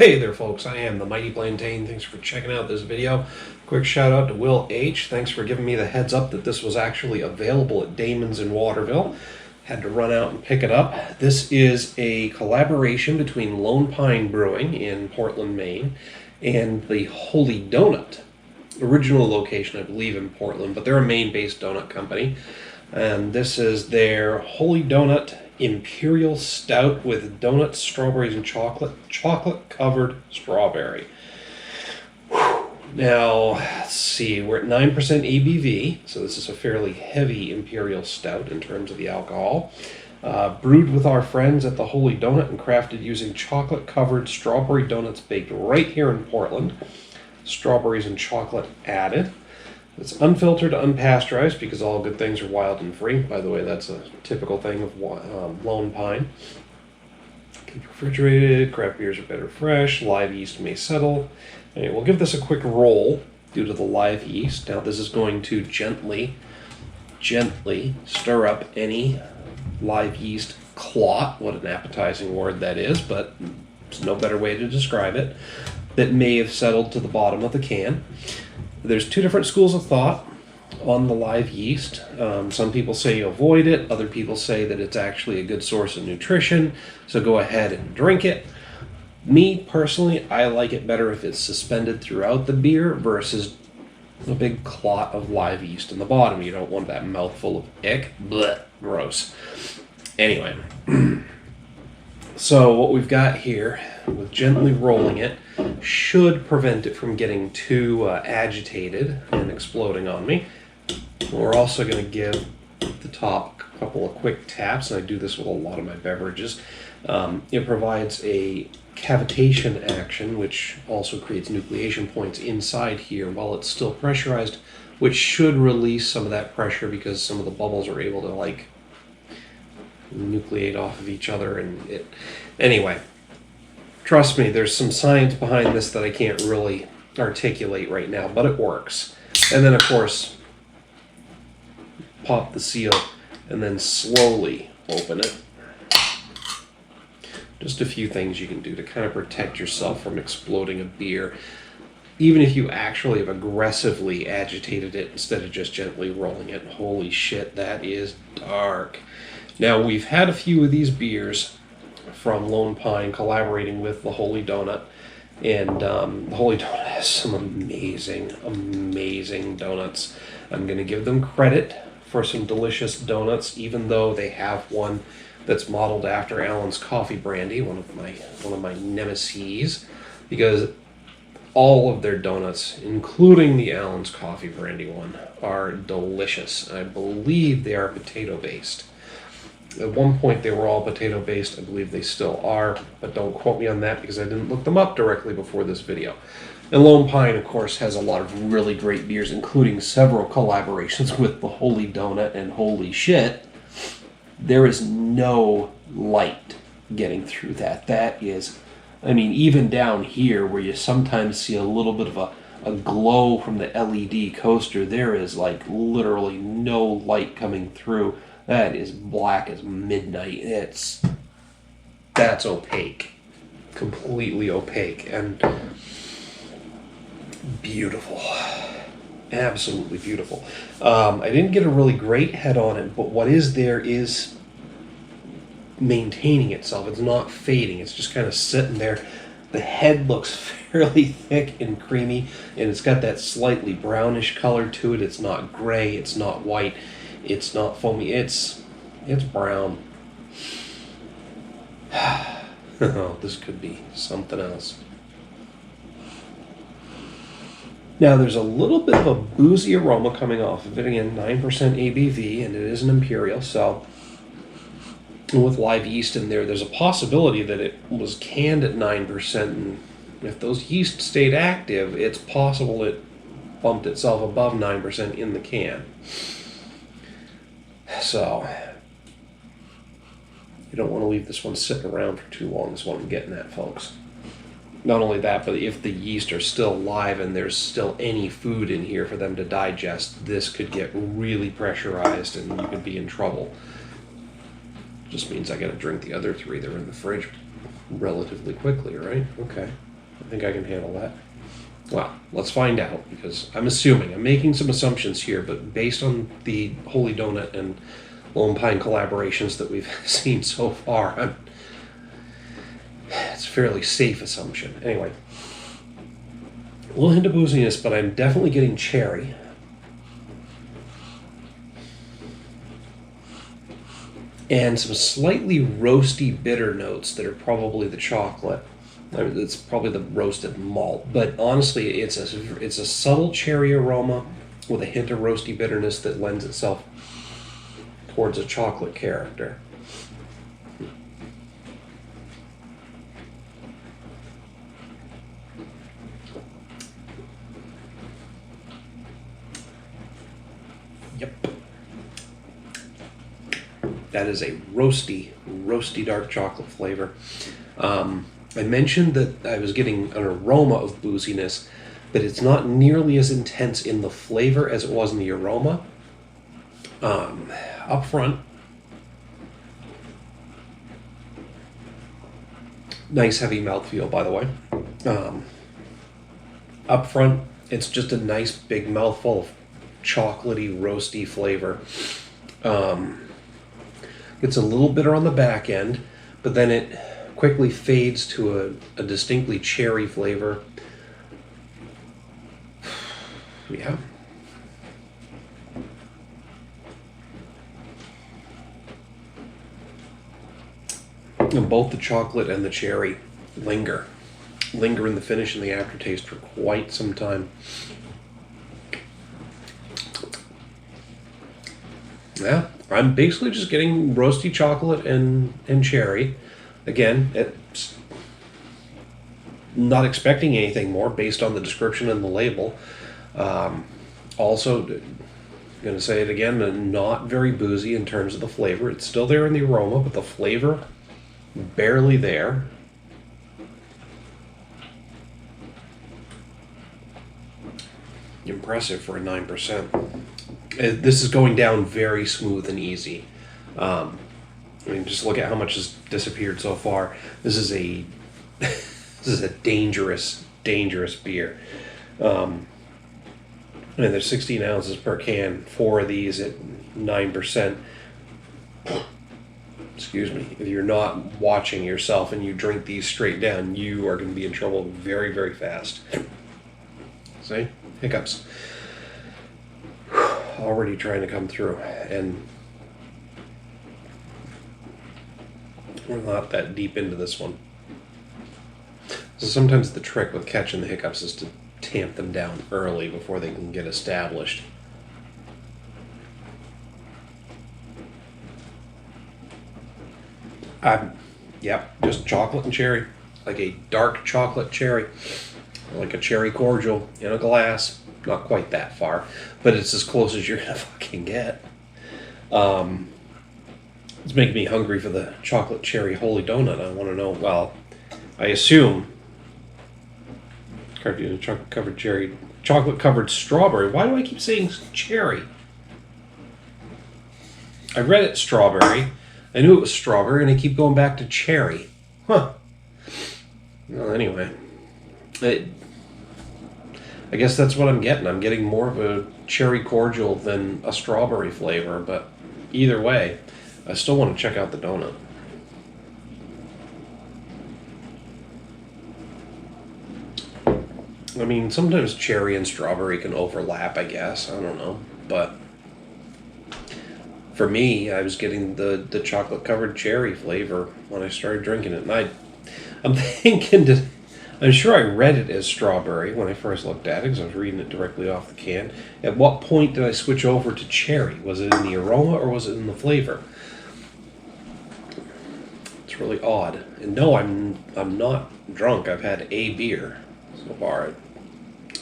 Hey there folks, I am the Mighty Plantain. Thanks for checking out this video. Quick shout out to Will H. Thanks for giving me the heads up that this was actually available at Damon's in Waterville. Had to run out and pick it up. This is a collaboration between Lone Pine Brewing in Portland, Maine and the Holy Donut. Original location, I believe, in Portland, but they're a Maine-based donut company. And this is their Holy Donut Imperial Stout with donuts, strawberries, and chocolate-covered strawberry. Now, let's see, we're at 9% ABV, so this is a fairly heavy Imperial Stout in terms of the alcohol. Brewed with our friends at the Holy Donut and crafted using chocolate-covered strawberry donuts baked right here in Portland. Strawberries and chocolate added. It's unfiltered, unpasteurized, because all good things are wild and free. By the way, that's a typical thing of Lone Pine. Keep refrigerated, craft beers are better fresh, live yeast may settle. Anyway, we'll give this a quick roll due to the live yeast. Now this is going to gently stir up any live yeast clot, what an appetizing word that is, but there's no better way to describe it, that may have settled to the bottom of the can. There's two different schools of thought on the live yeast. Some people say you avoid it. Other people say that it's actually a good source of nutrition, so go ahead and drink it. Me, personally, I like it better if it's suspended throughout the beer versus a big clot of live yeast in the bottom. You don't want that mouthful of ick. Blech, gross. Anyway, so what we've got here, with gently rolling it, should prevent it from getting too agitated and exploding on me. We're also going to give the top a couple of quick taps, and I do this with a lot of my beverages. It provides a cavitation action, which also creates nucleation points inside here while it's still pressurized, which should release some of that pressure because some of the bubbles are able to like nucleate off of each other. And it anyway, trust me, there's some science behind this that I can't really articulate right now, but it works. And then of course, pop the seal and then slowly open it. Just a few things you can do to kind of protect yourself from exploding a beer, even if you actually have aggressively agitated it instead of just gently rolling it. Holy shit, that is dark. Now, we've had a few of these beers from Lone Pine collaborating with the Holy Donut, and the Holy Donut has some amazing donuts. I'm going to give them credit for some delicious donuts, even though they have one that's modeled after Allen's Coffee Brandy, one of my nemeses, because all of their donuts, including the Allen's Coffee Brandy one, are delicious. I believe they are potato-based. At one point they were all potato-based. I believe they still are, but don't quote me on that because I didn't look them up directly before this video. And Lone Pine, of course, has a lot of really great beers, including several collaborations with the Holy Donut, and holy shit, there is no light getting through that. That is, I mean, even down here where you sometimes see a little bit of a glow from the LED coaster, there is like literally no light coming through. That is black as midnight. That's opaque. Completely opaque and beautiful. Absolutely beautiful. I didn't get a really great head on it, but what is there is maintaining itself. It's not fading. It's just kind of sitting there. The head looks fairly thick and creamy, and it's got that slightly brownish color to it. It's not gray. It's not white. It's not foamy. It's brown. Oh, this could be something else. Now, there's a little bit of a boozy aroma coming off of it. Again, 9% ABV, and it is an Imperial, so with live yeast in there, there's a possibility that it was canned at 9%, and if those yeast stayed active, it's possible it bumped itself above 9% in the can. So, you don't want to leave this one sitting around for too long, is what I'm getting at, folks. Not only that, but if the yeast are still live and there's still any food in here for them to digest, this could get really pressurized and you could be in trouble. Just means I gotta drink the other three that are in the fridge relatively quickly, right? Okay. I think I can handle that. Well, let's find out, because I'm making some assumptions here, but based on the Holy Donut and Lone Pine collaborations that we've seen so far, it's a fairly safe assumption. Anyway, a little hint of booziness, but I'm definitely getting cherry. And some slightly roasty bitter notes that are probably the chocolate. I mean, it's probably the roasted malt, but honestly, it's a subtle cherry aroma with a hint of roasty bitterness that lends itself towards a chocolate character. Yep. That is a roasty dark chocolate flavor. I mentioned that I was getting an aroma of booziness, but it's not nearly as intense in the flavor as it was in the aroma. Up front, nice heavy mouthfeel, by the way. Up front, it's just a nice big mouthful of chocolatey, roasty flavor. It's a little bitter on the back end, but then it quickly fades to a distinctly cherry flavor. Yeah. And both the chocolate and the cherry linger in the finish and the aftertaste for quite some time. Yeah, I'm basically just getting roasty chocolate and cherry. Again, it's not expecting anything more based on the description and the label. Also, going to say it again, not very boozy in terms of the flavor. It's still there in the aroma, but the flavor, barely there. Impressive for a 9%. This is going down very smooth and easy. I mean, just look at how much has disappeared so far. This is a dangerous beer. I mean, there's 16 ounces per can. 4 of these at 9%. Excuse me. If you're not watching yourself and you drink these straight down, you are going to be in trouble very, very fast. See? Hiccups. Already trying to come through, and we're not that deep into this one. So sometimes the trick with catching the hiccups is to tamp them down early before they can get established. Yep, just chocolate and cherry, like a dark chocolate cherry, like a cherry cordial in a glass. Not quite that far, but it's as close as you're gonna fucking get. It's making me hungry for the chocolate cherry Holy Donut. I want to know, well, I assume chocolate covered cherry, chocolate covered strawberry. Why do I keep saying cherry? I read it strawberry. I knew it was strawberry, and I keep going back to cherry. Huh. Well, anyway, I guess that's what I'm getting. I'm getting more of a cherry cordial than a strawberry flavor, but either way, I still want to check out the donut. I mean, sometimes cherry and strawberry can overlap, I guess. I don't know. But for me, I was getting the chocolate-covered cherry flavor when I started drinking it. And I'm thinking, I'm sure I read it as strawberry when I first looked at it, because I was reading it directly off the can. At what point did I switch over to cherry? Was it in the aroma or was it in the flavor? It's really odd. And no, I'm not drunk. I've had a beer so far, an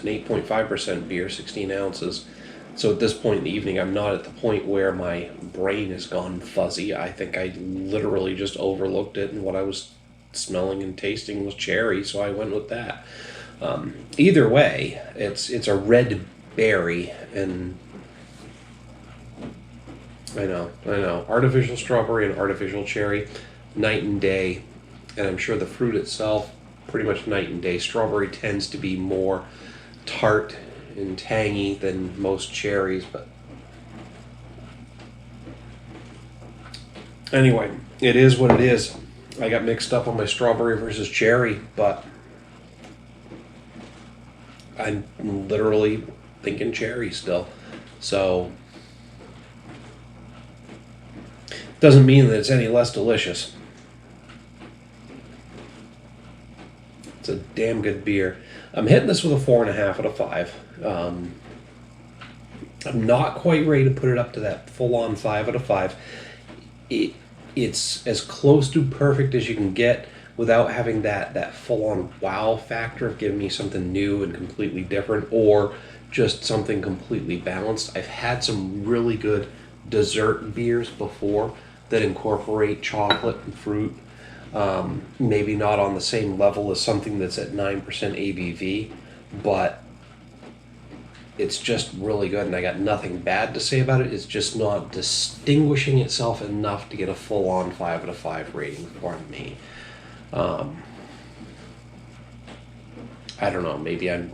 8.5% beer, 16 ounces. So at this point in the evening, I'm not at the point where my brain has gone fuzzy. I think I literally just overlooked it, and what I was smelling and tasting was cherry, so I went with that. Either way, it's a red berry, and I know, artificial strawberry and artificial cherry, night and day, and I'm sure the fruit itself, pretty much night and day. Strawberry tends to be more tart and tangy than most cherries, but anyway, it is what it is. I got mixed up on my strawberry versus cherry, but I'm literally thinking cherry still. So doesn't mean that it's any less delicious. It's a damn good beer. I'm hitting this with a 4.5 out of 5. I'm not quite ready to put it up to that full-on 5 out of 5. It's as close to perfect as you can get without having that full-on wow factor of giving me something new and completely different, or just something completely balanced. I've had some really good dessert beers before that incorporate chocolate and fruit. Maybe not on the same level as something that's at 9% ABV, but it's just really good, and I got nothing bad to say about it. It's just not distinguishing itself enough to get a full-on 5 out of 5 rating for me. I don't know, maybe I'm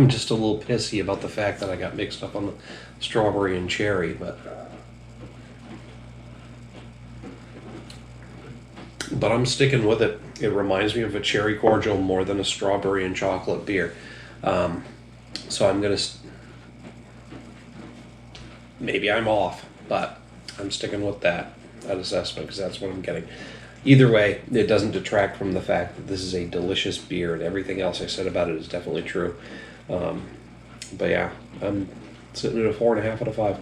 just a little pissy about the fact that I got mixed up on the strawberry and cherry, but I'm sticking with it. It reminds me of a cherry cordial more than a strawberry and chocolate beer. So I'm gonna, maybe I'm off, but I'm sticking with that assessment because that's what I'm getting. Either way, it doesn't detract from the fact that this is a delicious beer, and everything else I said about it is definitely true. But yeah, I'm sitting at a 4.5 out of 5.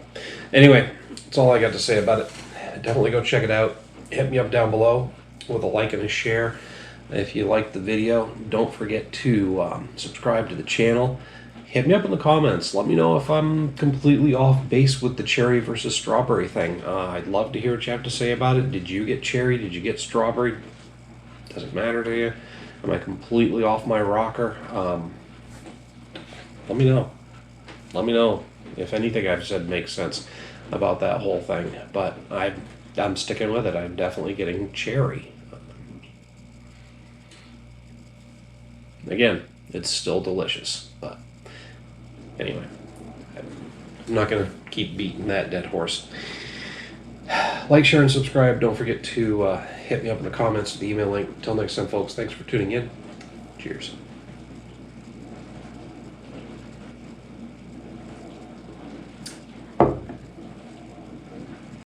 Anyway, that's all I got to say about it. Definitely go check it out. Hit me up down below with a like and a share. If you liked the video, don't forget to subscribe to the channel. Hit me up in the comments. Let me know if I'm completely off base with the cherry versus strawberry thing. I'd love to hear what you have to say about it. Did you get cherry? Did you get strawberry? Doesn't matter to you. Am I completely off my rocker? Let me know. Let me know if anything I've said makes sense about that whole thing. But I'm sticking with it. I'm definitely getting cherry. Again, it's still delicious, but anyway, I'm not going to keep beating that dead horse. Like, share, and subscribe. Don't forget to hit me up in the comments, the email link. Until next time, folks, thanks for tuning in. Cheers.